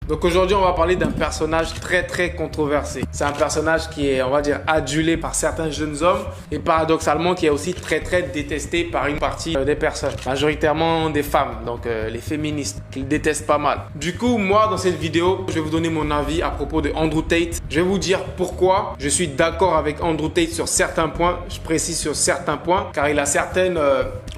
Donc aujourd'hui, on va parler d'un personnage très controversé. C'est un personnage qui est, on va dire, adulé par certains jeunes hommes et paradoxalement qui est aussi très détesté par une partie des personnes, majoritairement des femmes, donc les féministes, qui le détestent pas mal. Du coup, moi, dans cette vidéo, je vais vous donner mon avis à propos de Andrew Tate. Je vais vous dire pourquoi je suis d'accord avec Andrew Tate sur certains points. Je précise sur certains points, car il a certaines,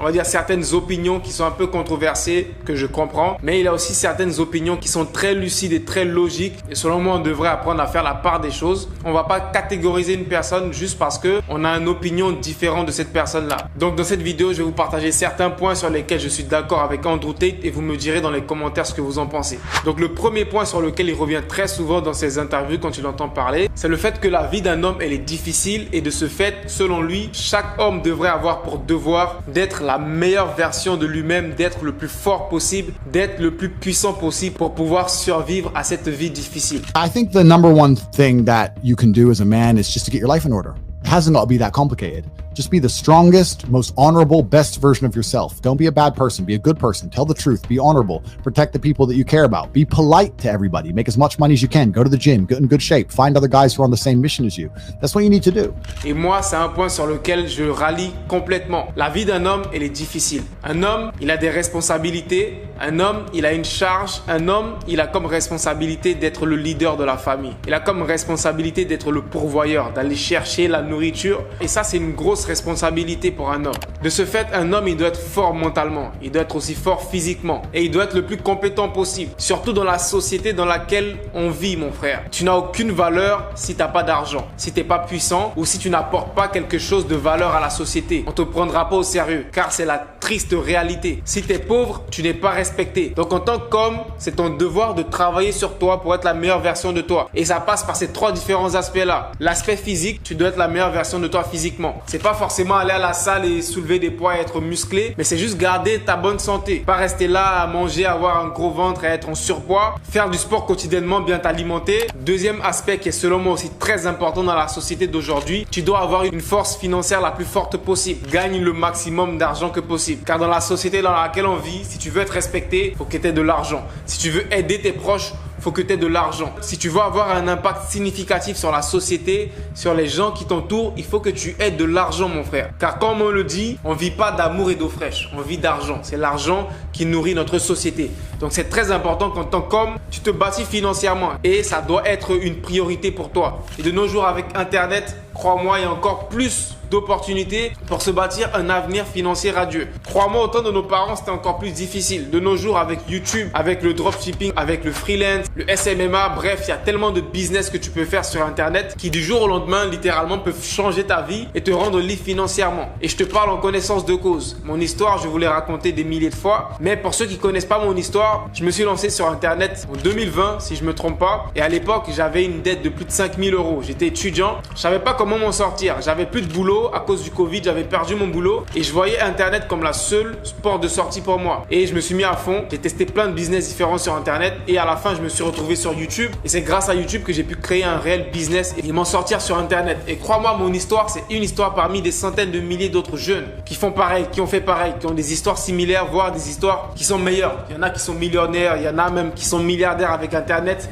on va dire, certaines opinions qui sont un peu controversées, que je comprends, mais il a aussi certaines opinions qui sont très lucides et très logiques. Et selon moi, on devrait apprendre à faire la part des choses. On va pas catégoriser une personne juste parce que on a une opinion différente de cette personne-là. Donc, dans cette vidéo, je vais vous partager certains points sur lesquels je suis d'accord avec Andrew Tate et vous me direz dans les commentaires ce que vous en pensez. Donc, le premier point sur lequel il revient très souvent dans ses interviews quand il entend parler, c'est le fait que la vie d'un homme, elle est difficile et de ce fait, selon lui, chaque homme devrait avoir pour devoir d'être la meilleure version de lui-même, d'être le plus fort possible, d'être le plus puissant possible pour pouvoir survivre à cette vie difficile. I think the number one thing that you can do as a man is just to get your life in order. It hasn't got to be that complicated. Just be the strongest, most honorable, best version of yourself. Don't be a bad person. Be a good person. Tell the truth. Be honorable. Protect the people that you care about. Be polite to everybody. Make as much money as you can. Go to the gym. Get in good shape. Find other guys who are on the same mission as you. That's what you need to do. Et moi, c'est un point sur lequel je rallie complètement. La vie d'un homme, elle est difficile. Un homme, il a des responsabilités. Un homme, il a une charge. Un homme, il a comme responsabilité d'être le leader de la famille. Il a comme responsabilité d'être le pourvoyeur, d'aller chercher la nourriture. Et ça, c'est une grosse responsabilité pour un homme. De ce fait, un homme, il doit être fort mentalement. Il doit être aussi fort physiquement. Et il doit être le plus compétent possible. Surtout dans la société dans laquelle on vit, mon frère. Tu n'as aucune valeur si tu n'as pas d'argent. Si tu n'es pas puissant ou si tu n'apportes pas quelque chose de valeur à la société. On ne te prendra pas au sérieux. Car c'est la triste réalité. Si tu es pauvre, tu n'es pas respecté. Donc en tant qu'homme, c'est ton devoir de travailler sur toi pour être la meilleure version de toi. Et ça passe par ces trois différents aspects-là. L'aspect physique, tu dois être la meilleure version de toi physiquement. C'est pas forcément aller à la salle et soulever des poids et être musclé, mais c'est juste garder ta bonne santé. Pas rester là à manger, avoir un gros ventre et être en surpoids. Faire du sport quotidiennement, bien t'alimenter. Deuxième aspect qui est selon moi aussi très important dans la société d'aujourd'hui, tu dois avoir une force financière la plus forte possible. Gagne le maximum d'argent que possible. Car dans la société dans laquelle on vit, si tu veux être respecté, faut que tu aies de l'argent. Si tu veux aider tes proches, faut que tu aies de l'argent. Si tu veux avoir un impact significatif sur la société, sur les gens qui t'entourent, il faut que tu aies de l'argent, mon frère. Car comme on le dit, on vit pas d'amour et d'eau fraîche. On vit d'argent. C'est l'argent qui nourrit notre société. Donc c'est très important qu'en tant qu'homme, tu te bâtis financièrement. Et ça doit être une priorité pour toi. Et de nos jours avec Internet, crois-moi, il y a encore plus d'opportunités pour se bâtir un avenir financier radieux. Crois-moi, autant de nos parents, c'était encore plus difficile. De nos jours, avec YouTube, avec le dropshipping, avec le freelance, le SMMA, bref, il y a tellement de business que tu peux faire sur Internet qui du jour au lendemain, littéralement, peuvent changer ta vie et te rendre libre financièrement. Et je te parle en connaissance de cause. Mon histoire, je vous l'ai racontée des milliers de fois. Mais pour ceux qui connaissent pas mon histoire, je me suis lancé sur Internet en 2020, si je me trompe pas. Et à l'époque, j'avais une dette de plus de 5000 €. J'étais étudiant. Je savais pas comment m'en sortir. J'avais plus de boulot. À cause du Covid, j'avais perdu mon boulot et je voyais Internet comme la seule porte de sortie pour moi. Et je me suis mis à fond. J'ai testé plein de business différents sur Internet et à la fin, je me suis retrouvé sur YouTube. Et c'est grâce à YouTube que j'ai pu créer un réel business et m'en sortir sur Internet. Et crois-moi, mon histoire, c'est une histoire parmi des centaines de milliers d'autres jeunes qui font pareil, qui ont fait pareil, qui ont des histoires similaires, voire des histoires qui sont meilleures. Il y en a qui sont millionnaires, il y en a même qui sont milliardaires avec Internet.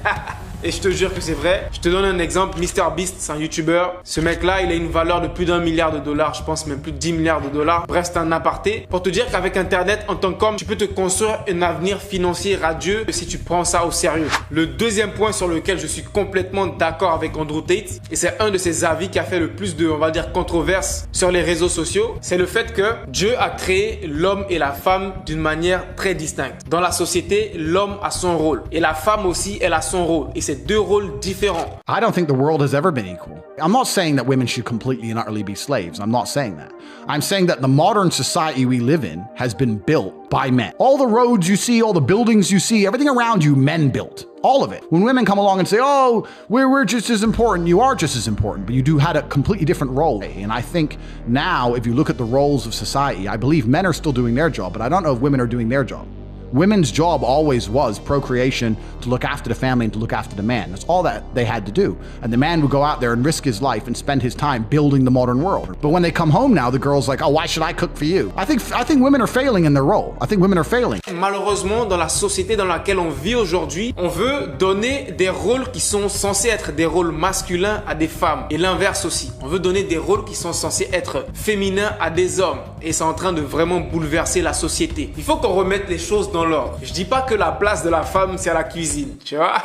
Et je te jure que c'est vrai. Je te donne un exemple. MrBeast, c'est un YouTuber. Ce mec-là, il a une valeur de plus d'1 milliard de dollars. Je pense même plus de 10 milliards de dollars. Bref, c'est un aparté. Pour te dire qu'avec Internet, en tant qu'homme, tu peux te construire un avenir financier radieux si tu prends ça au sérieux. Le deuxième point sur lequel je suis complètement d'accord avec Andrew Tate, et c'est un de ses avis qui a fait le plus de, on va dire, controverse sur les réseaux sociaux, c'est le fait que Dieu a créé l'homme et la femme d'une manière très distincte. Dans la société, l'homme a son rôle et la femme aussi, elle a son rôle. Et c'est deux rôles différents. I don't think the world has ever been equal. I'm not saying that women should completely and utterly be slaves. I'm not saying that. I'm saying that the modern society we live in has been built by men. All the roads you see, all the buildings you see, everything around you, men built. All of it. When women come along and say, oh, we're just as important, you are just as important, but you do had a completely different role. And I think now, if you look at the roles of society, I believe men are still doing their job, but I don't know if women are doing their job. Women's job always was procreation, to look after the family and to look after the man. That's all that they had to do. And the man would go out there and risk his life and spend his time building the modern world. But when they come home now, the girl's like, oh, why should I cook for you? I think women are failing in their role. I think women are failing. Malheureusement, dans la société dans laquelle on vit aujourd'hui, on veut donner des rôles qui sont censés être des rôles masculins à des femmes. Et l'inverse aussi. On veut donner des rôles qui sont censés être féminins à des hommes. Et c'est en train de vraiment bouleverser la société. Il faut qu'on remette les choses dans l'ordre. Je dis pas que la place de la femme, c'est à la cuisine, tu vois.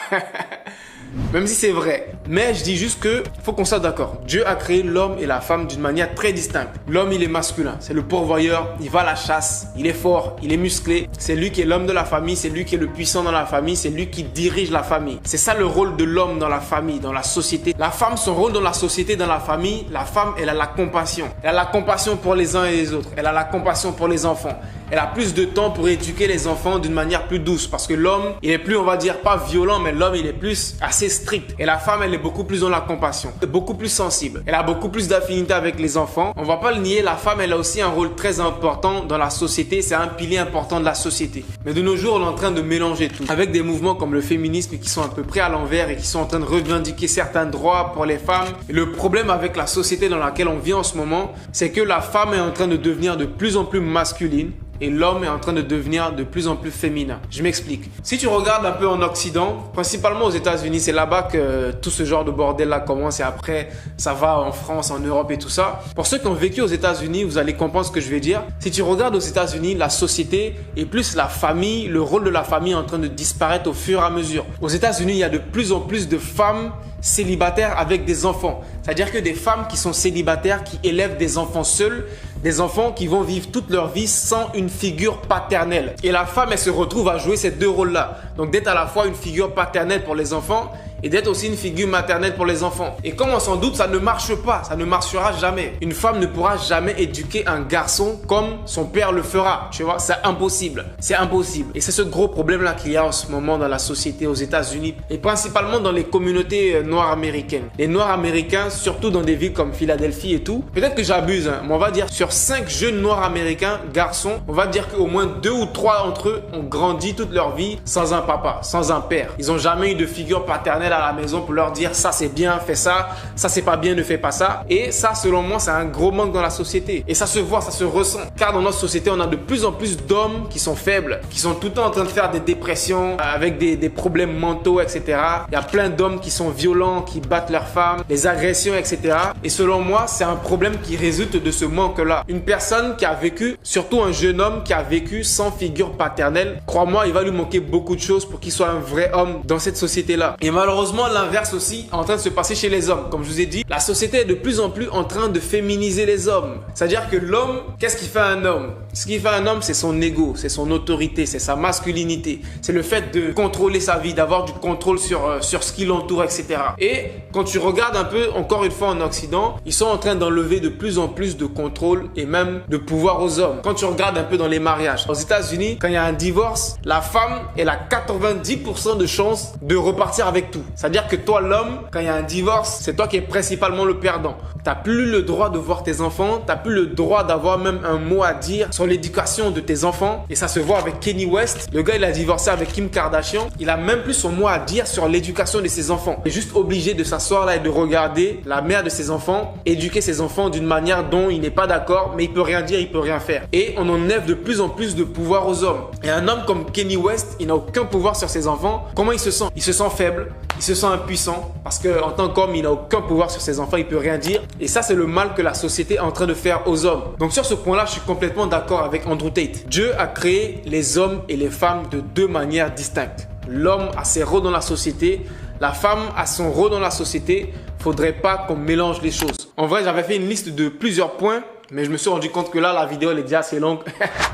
Même si c'est vrai. Mais je dis juste que faut qu'on soit d'accord. Dieu a créé l'homme et la femme d'une manière très distincte. L'homme, il est masculin. C'est le pourvoyeur. Il va à la chasse. Il est fort. Il est musclé. C'est lui qui est l'homme de la famille. C'est lui qui est le puissant dans la famille. C'est lui qui dirige la famille. C'est ça le rôle de l'homme dans la famille, dans la société. La femme, son rôle dans la société, dans la famille, la femme, elle a la compassion. Elle a la compassion pour les uns et les autres. Elle a la compassion pour les enfants. Elle a plus de temps pour éduquer les enfants d'une manière plus douce. Parce que l'homme, il est plus, on va dire, pas violent, mais l'homme, il est plus assez strict. Et la femme, elle est beaucoup plus dans la compassion, beaucoup plus sensible. Elle a beaucoup plus d'affinité avec les enfants. On va pas le nier, la femme, elle a aussi un rôle très important dans la société. C'est un pilier important de la société. Mais de nos jours, on est en train de mélanger tout. Avec des mouvements comme le féminisme qui sont à peu près à l'envers et qui sont en train de revendiquer certains droits pour les femmes. Et le problème avec la société dans laquelle on vit en ce moment, c'est que la femme est en train de devenir de plus en plus masculine. Et l'homme est en train de devenir de plus en plus féminin. Je m'explique. Si tu regardes un peu en Occident, principalement aux États-Unis, c'est là-bas que tout ce genre de bordel-là commence et après, ça va en France, en Europe et tout ça. Pour ceux qui ont vécu aux États-Unis, vous allez comprendre ce que je vais dire. Si tu regardes aux États-Unis, la société et plus la famille, le rôle de la famille est en train de disparaître au fur et à mesure. Aux États-Unis, il y a de plus en plus de femmes célibataires avec des enfants. C'est-à-dire que des femmes qui sont célibataires, qui élèvent des enfants seuls, des enfants qui vont vivre toute leur vie sans une figure paternelle. Et la femme, elle se retrouve à jouer ces deux rôles-là. Donc d'être à la fois une figure paternelle pour les enfants et d'être aussi une figure maternelle pour les enfants. Et comme on s'en doute, ça ne marche pas, ça ne marchera jamais. Une femme ne pourra jamais éduquer un garçon comme son père le fera, tu vois, c'est impossible. C'est impossible. Et c'est ce gros problème-là qu'il y a en ce moment dans la société aux États-Unis et principalement dans les communautés noires américaines. Les noirs américains, surtout dans des villes comme Philadelphie et tout, peut-être que j'abuse, hein, mais on va dire sur 5 jeunes noirs américains, garçons, on va dire qu'au moins 2 ou 3 d'entre eux ont grandi toute leur vie sans un papa, sans un père. Ils n'ont jamais eu de figure paternelle à la maison pour leur dire ça c'est bien, fais ça c'est pas bien, ne fais pas ça. Et ça, selon moi, c'est un gros manque dans la société. Et ça se voit, ça se ressent. Car dans notre société, on a de plus en plus d'hommes qui sont faibles, qui sont tout le temps en train de faire des dépressions, avec des problèmes mentaux, etc. Il y a plein d'hommes qui sont violents, qui battent leurs femmes, des agressions, etc. Et selon moi, c'est un problème qui résulte de ce manque-là. Une personne qui a vécu, surtout un jeune homme qui a vécu sans figure paternelle, crois-moi, il va lui manquer beaucoup de choses pour qu'il soit un vrai homme dans cette société-là. Et malheureusement, l'inverse aussi est en train de se passer chez les hommes. Comme je vous ai dit, la société est de plus en plus en train de féminiser les hommes. C'est-à-dire que l'homme, qu'est-ce qui fait un homme? Ce qui fait un homme, c'est son ego, c'est son autorité, c'est sa masculinité. C'est le fait de contrôler sa vie, d'avoir du contrôle sur ce qui l'entoure, etc. Et quand tu regardes un peu, encore une fois en Occident, ils sont en train d'enlever de plus en plus de contrôle et même de pouvoir aux hommes. Quand tu regardes un peu dans les mariages, aux États-Unis, quand il y a un divorce, la femme, elle a 90% de chances de repartir avec tout. C'est-à-dire que toi, l'homme, quand il y a un divorce, c'est toi qui es principalement le perdant. Tu n'as plus le droit de voir tes enfants, tu n'as plus le droit d'avoir même un mot à dire sur l'éducation de tes enfants. Et ça se voit avec Kanye West. Le gars, il a divorcé avec Kim Kardashian. Il a même plus son mot à dire sur l'éducation de ses enfants. Il est juste obligé de s'asseoir là et de regarder la mère de ses enfants éduquer ses enfants d'une manière dont il n'est pas d'accord, mais il peut rien dire, il peut rien faire. Et on enlève de plus en plus de pouvoir aux hommes. Et un homme comme Kanye West, il n'a aucun pouvoir sur ses enfants. Comment il se sent? Il se sent faible, il se sent impuissant parce qu'en tant qu'homme, il n'a aucun pouvoir sur ses enfants, il peut rien dire. Et ça, c'est le mal que la société est en train de faire aux hommes. Donc sur ce point-là, je suis complètement d'accord avec Andrew Tate. Dieu a créé les hommes et les femmes de deux manières distinctes. L'homme a ses rôles dans la société, la femme a son rôle dans la société. Faudrait pas qu'on mélange les choses. En vrai, j'avais fait une liste de plusieurs points, mais je me suis rendu compte que là, la vidéo elle est déjà assez longue.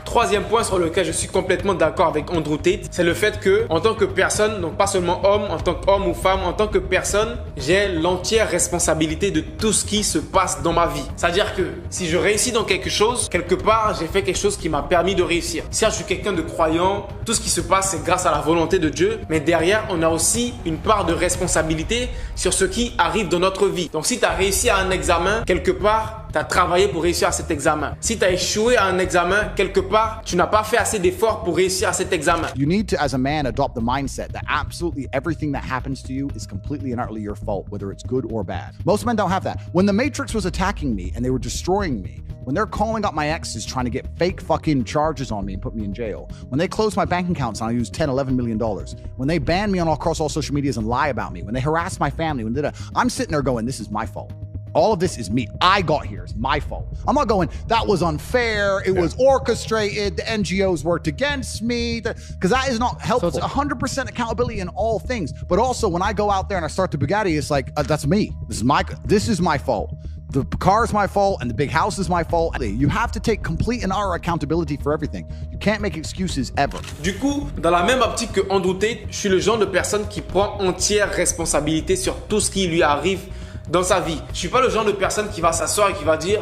Troisième point sur lequel je suis complètement d'accord avec Andrew Tate, c'est le fait que, en tant que personne, donc pas seulement homme, en tant qu'homme ou femme, en tant que personne, j'ai l'entière responsabilité de tout ce qui se passe dans ma vie. C'est-à-dire que si je réussis dans quelque chose, quelque part, j'ai fait quelque chose qui m'a permis de réussir. Si je suis quelqu'un de croyant, tout ce qui se passe, c'est grâce à la volonté de Dieu. Mais derrière, on a aussi une part de responsabilité sur ce qui arrive dans notre vie. Donc si tu as réussi à un examen, quelque part, Tu as travaillé pour réussir à cet examen. Si tu as échoué à un examen, quelque part, tu n'as pas fait assez d'efforts pour réussir à cet examen. You need to, as a man, adopt the mindset that absolutely everything that happens to you is completely and utterly your fault, whether it's good or bad. Most men don't have that. When the Matrix was attacking me and they were destroying me, when they're calling up my exes trying to get fake fucking charges on me and put me in jail, when they close my bank accounts and I use $10, $11 million, when they ban me across all social medias and lie about me, when they harass my family, I'm sitting there going, this is my fault. All of this is me. I got here. It's my fault. I'm not going, that was unfair. It was orchestrated. The NGOs worked against me. Because that is not helpful. So it's 100% accountability in all things. But also when I go out there and I start the Bugatti, it's like, that's me. This is my fault. The car is my fault and the big house is my fault. You have to take complete and utter accountability for everything. You can't make excuses ever. Du coup, dans la même optique que Andrew Tate, je suis le genre de personne qui prend entière responsabilité sur tout ce qui lui arrive dans sa vie. Je suis pas le genre de personne qui va s'asseoir et qui va dire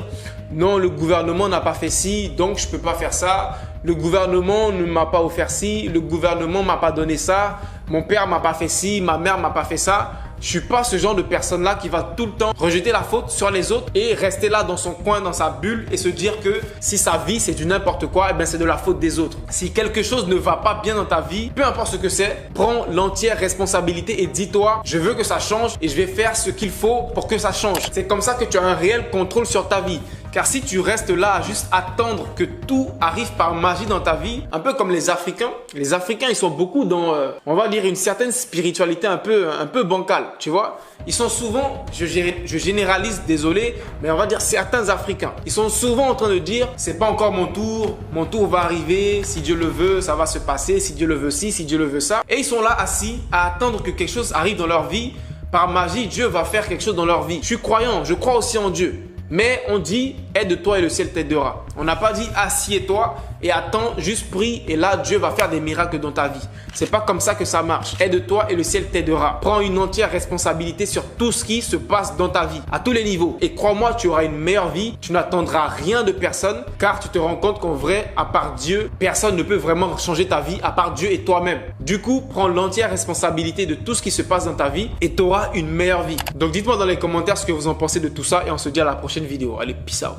non, le gouvernement n'a pas fait ci, donc je peux pas faire ça. Le gouvernement ne m'a pas offert ci, le gouvernement m'a pas donné ça, mon père m'a pas fait ci, ma mère m'a pas fait ça. Je suis pas ce genre de personne-là qui va tout le temps rejeter la faute sur les autres et rester là dans son coin, dans sa bulle et se dire que si sa vie c'est du n'importe quoi, eh bien c'est de la faute des autres. Si quelque chose ne va pas bien dans ta vie, peu importe ce que c'est, prends l'entière responsabilité et dis-toi, je veux que ça change et je vais faire ce qu'il faut pour que ça change. C'est comme ça que tu as un réel contrôle sur ta vie. Car si tu restes là à juste attendre que tout arrive par magie dans ta vie, un peu comme les Africains ils sont beaucoup dans, on va dire, une certaine spiritualité un peu bancale, tu vois. Ils sont souvent, je généralise, désolé, mais on va dire certains Africains, ils sont souvent en train de dire, c'est pas encore mon tour va arriver, si Dieu le veut, ça va se passer, si Dieu le veut ci, si Dieu le veut ça. Et ils sont là assis à attendre que quelque chose arrive dans leur vie. Par magie, Dieu va faire quelque chose dans leur vie. Je suis croyant, je crois aussi en Dieu. Mais on dit, aide-toi et le ciel t'aidera. On n'a pas dit, assieds-toi et attends, juste prie et là, Dieu va faire des miracles dans ta vie. C'est pas comme ça que ça marche. Aide-toi et le ciel t'aidera. Prends une entière responsabilité sur tout ce qui se passe dans ta vie, à tous les niveaux. Et crois-moi, tu auras une meilleure vie. Tu n'attendras rien de personne car tu te rends compte qu'en vrai, à part Dieu, personne ne peut vraiment changer ta vie à part Dieu et toi-même. Du coup, prends l'entière responsabilité de tout ce qui se passe dans ta vie et tu auras une meilleure vie. Donc dites-moi dans les commentaires ce que vous en pensez de tout ça et on se dit à la prochaine vidéo. Allez, peace out.